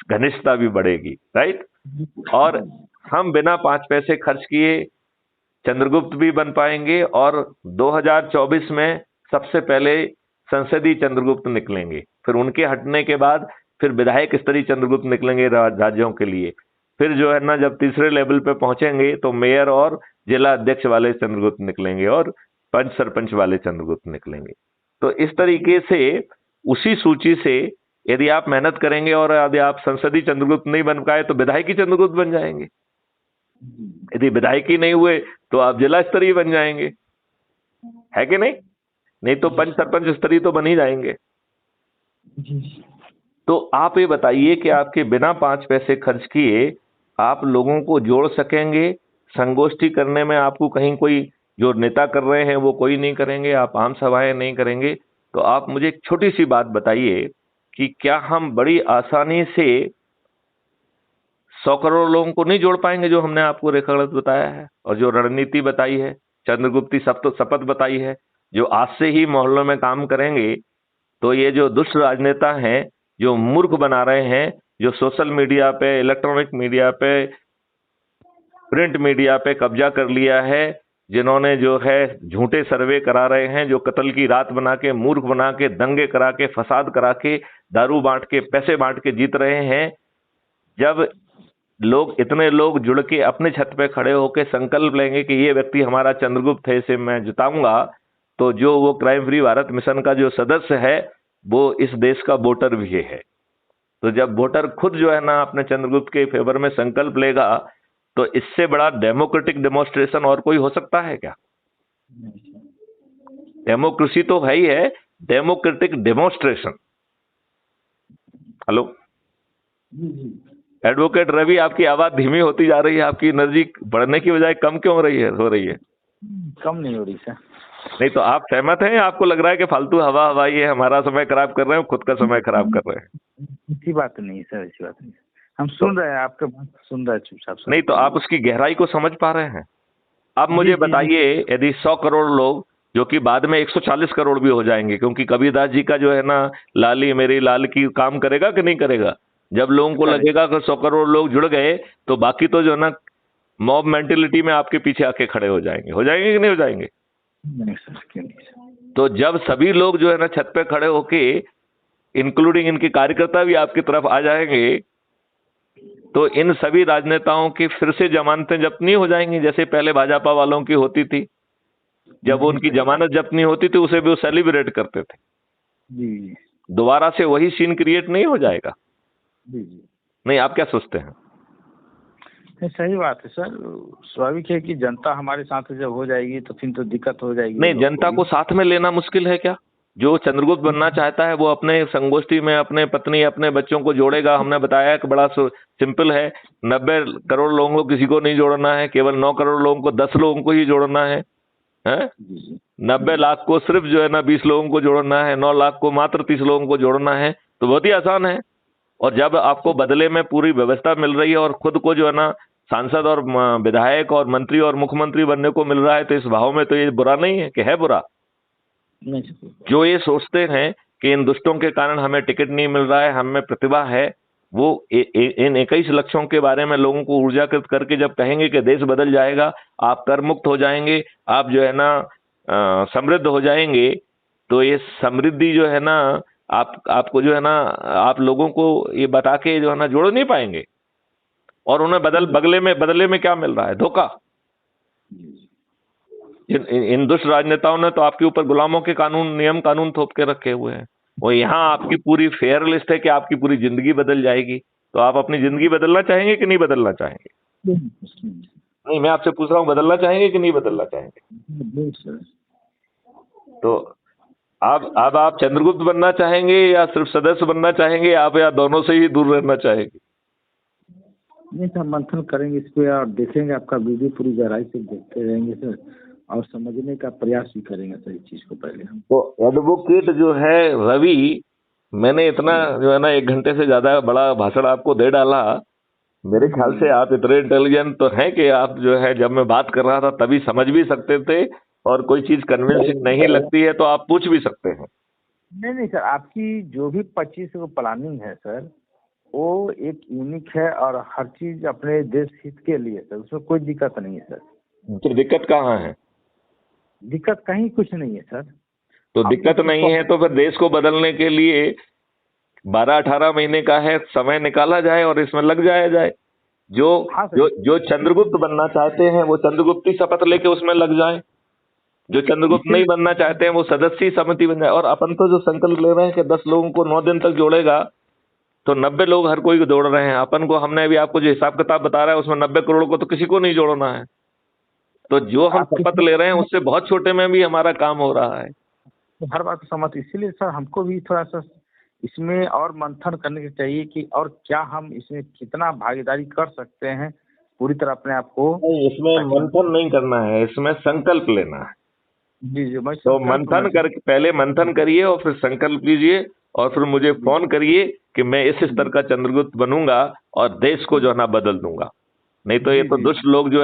घनिष्ठता भी बढ़ेगी, राइट। और हम बिना 5 पैसे खर्च किए चंद्रगुप्त भी बन पाएंगे, और 2024 में सबसे पहले संसदीय चंद्रगुप्त निकलेंगे, फिर उनके हटने के बाद फिर विधायक स्तरीय चंद्रगुप्त निकलेंगे राज्यों के लिए, फिर जो है ना जब तीसरे लेवल पे पहुंचेंगे तो मेयर और जिला अध्यक्ष वाले चंद्रगुप्त निकलेंगे, और पंच सरपंच वाले चंद्रगुप्त निकलेंगे। तो इस तरीके से उसी सूची से यदि आप मेहनत करेंगे और यदि आप संसदीय चंद्रगुप्त नहीं बन पाए तो विधायकी चंद्रगुप्त बन जाएंगे, यदि विधायकी नहीं हुए तो आप जिला स्तरीय बन जाएंगे, है कि नहीं? नहीं तो पंच सरपंच स्तरीय तो बन ही जाएंगे। तो आप ये बताइए कि आपके बिना 5 पैसे खर्च किए आप लोगों को जोड़ सकेंगे? संगोष्ठी करने में आपको कहीं कोई जो नेता कर रहे हैं वो कोई नहीं करेंगे, आप आम सभाएं नहीं करेंगे, तो आप मुझे एक छोटी सी बात बताइए कि क्या हम बड़ी आसानी से 100 करोड़ लोगों को नहीं जोड़ पाएंगे, जो हमने आपको रेखागत बताया है और जो रणनीति बताई है, चंद्रगुप्ती शपथ बताई है, जो आज से ही मोहल्लों में काम करेंगे, तो ये जो दुष्ट राजनेता हैं, जो मूर्ख बना रहे हैं, जो सोशल मीडिया पे, इलेक्ट्रॉनिक मीडिया पे, प्रिंट मीडिया पे कब्जा कर लिया है, जिन्होंने जो है झूठे सर्वे करा रहे हैं, जो कत्ल की रात बना के, मूर्ख बना के, दंगे करा के, फसाद करा के, दारू बांट के, पैसे बांट के जीत रहे हैं, जब इतने लोग जुड़ के अपने छत पे खड़े होकर संकल्प लेंगे कि ये व्यक्ति हमारा चंद्रगुप्त है, इसे मैं जिताऊंगा, तो जो वो क्राइम फ्री भारत मिशन का जो सदस्य है वो इस देश का वोटर भी है। तो जब वोटर खुद जो है ना अपने चंद्रगुप्त के फेवर में संकल्प लेगा, तो इससे बड़ा डेमोक्रेटिक डेमोन्स्ट्रेशन और कोई हो सकता है क्या? डेमोक्रेसी तो है ही है, democratic demonstration. Hello advocate Ravi, आपकी आवाज धीमी होती जा रही है, आपकी एनर्जी बढ़ने की बजाय कम क्यों हो रही है? कम नहीं हो रही सर। नहीं तो आप सहमत हैं, आपको लग रहा है कि फालतू हवा हवाई है, हमारा समय खराब कर रहे हैं, खुद का समय खराब कर रहे हैं? ऐसी बात नहीं सर, ऐसी बात नहीं। हम सुन रहे हैं, आपके बात सुन रहे हैं चुपचाप। नहीं तो आप उसकी गहराई को समझ पा रहे हैं? अब मुझे बताइए, यदि 100 करोड़ लोग, जो कि बाद में 140 करोड़ भी हो जाएंगे, क्योंकि कबीरदास जी का जो है ना लाली मेरी लाल की काम करेगा कि नहीं करेगा? जब लोगों को लगेगा कि 100 करोड़ लोग जुड़ गए तो बाकी तो जो है ना मॉब मेंटेलिटी में आपके पीछे आके खड़े हो जाएंगे कि नहीं हो जाएंगे? नहीं सर, क्यों नहीं। तो जब सभी लोग जो है ना छत पे खड़े होके, इंक्लूडिंग इनके कार्यकर्ता भी आपकी तरफ आ जाएंगे, तो इन सभी राजनेताओं की फिर से जमानतें जब्त नहीं हो जाएंगी, जैसे पहले भाजपा वालों की होती थी। जब उनकी जमानत जब्त नहीं होती थी उसे भी वो सेलिब्रेट करते थे। जी, दोबारा से वही सीन क्रिएट नहीं हो जाएगा? जी। नहीं, आप क्या सोचते हैं? सही बात है सर, स्वाभाविक है कि जनता हमारे साथ जब हो जाएगी तो फिर तो दिक्कत हो जाएगी। नहीं, जनता को साथ में लेना मुश्किल है क्या? जो चंद्रगुप्त बनना चाहता है वो अपने संगोष्ठी में अपने पत्नी अपने बच्चों को जोड़ेगा। हमने बताया कि बड़ा सिंपल है, 90 करोड़ लोगों को किसी को नहीं जोड़ना है, केवल 9 करोड़ लोगों को, 10 लोगों को ही जोड़ना है। 90 लाख को सिर्फ जो है ना 20 लोगों को जोड़ना है, 9 लाख को मात्र 30 लोगों को जोड़ना है, तो बहुत ही आसान है। और जब आपको बदले में पूरी व्यवस्था मिल रही है और खुद को जो है ना सांसद और विधायक और मंत्री और मुख्यमंत्री बनने को मिल रहा है, तो इस भाव में तो ये बुरा नहीं है कि है बुरा? जो ये सोचते हैं कि इन दुष्टों के कारण हमें टिकट नहीं मिल रहा है, हमें प्रतिभा है, वो इन 21 लक्ष्यों के बारे में लोगों को ऊर्जाकृत करके जब कहेंगे कि देश बदल जाएगा, आप कर मुक्त हो जाएंगे, आप जो है ना समृद्ध हो जाएंगे, तो ये समृद्धि जो है ना आपको जो है ना आप लोगों को ये बता के जो है ना जोड़ नहीं पाएंगे। और उन्हें बदले में क्या मिल रहा है? धोखा। इन दुष्ट राजनेताओं ने तो आपके ऊपर गुलामों के नियम कानून थोप के रखे हुए हैं। वो यहाँ आपकी पूरी फेयर लिस्ट है कि आपकी पूरी जिंदगी बदल जाएगी। तो आप अपनी जिंदगी बदलना चाहेंगे कि नहीं बदलना चाहेंगे? नहीं, मैं आपसे पूछ रहा हूँ, बदलना चाहेंगे कि नहीं बदलना चाहेंगे? तो अब आप चंद्रगुप्त बनना चाहेंगे या सिर्फ सदस्य बनना चाहेंगे, आप या दोनों से ही दूर रहना चाहेंगे? नहीं सर, मंथन करेंगे इस पे और देखेंगे, आपका वीडियो पूरी गहराई से देखते रहेंगे सर, और समझने का प्रयास भी करेंगे सर इस चीज को पहले हम। तो एडवोकेट जो है रवि, मैंने इतना जो है ना 1 घंटे से ज्यादा बड़ा भाषण आपको दे डाला। मेरे ख्याल से आप इतने इंटेलिजेंट तो हैं कि आप जो है जब मैं बात कर रहा था तभी समझ भी सकते थे, और कोई चीज कन्विंसिंग नहीं लगती है तो आप पूछ भी सकते हैं। नहीं सर, आपकी जो भी 25 प्लानिंग है सर, वो एक यूनिक है और हर चीज अपने देश हित के लिए सर, उसमें कोई दिक्कत नहीं है सर। तो दिक्कत कहाँ है? दिक्कत कहीं कुछ नहीं है सर। तो हम दिक्कत इस चीज नहीं को है तो फिर देश को बदलने के लिए 12-18 महीने का है समय निकाला जाए और इसमें लग जाया जाए। जो हाँ सर, जो जो चंद्रगुप्त बनना चाहते हैं वो चंद्रगुप्ती शपथ लेके उसमें लग जाएं। जो चंद्रगुप्त नहीं इसीलिए बनना चाहते हैं वो सदस्य समिति बन जाए। और अपन तो जो संकल्प ले रहे हैं कि 10 लोगों को 9 दिन तक जोड़ेगा, तो 90 लोग हर कोई को जोड़ रहे हैं। अपन को हमने अभी आपको जो हिसाब किताब बता रहा है उसमें 90 करोड़ को तो किसी को नहीं जोड़ना है। तो जो हम आप शपथ ले रहे हैं उससे बहुत छोटे में भी हमारा काम हो रहा है। हर बात सहमत, इसीलिए सर हमको भी थोड़ा सा इसमें और मंथन करने की चाहिए कि और क्या हम इसमें कितना भागीदारी कर सकते हैं, पूरी तरह अपने आप को। नहीं, इसमें मंथन नहीं करना है, इसमें संकल्प लेना है। जी जी, मैं तो संकल्प मंथन कर पहले मंथन करिए और फिर संकल्प लीजिए और फिर मुझे फोन करिए कि मैं इस स्तर का चंद्रगुप्त बनूंगा और देश को जो है ना बदल दूंगा। नहीं तो ये तो दुष्ट लोग जो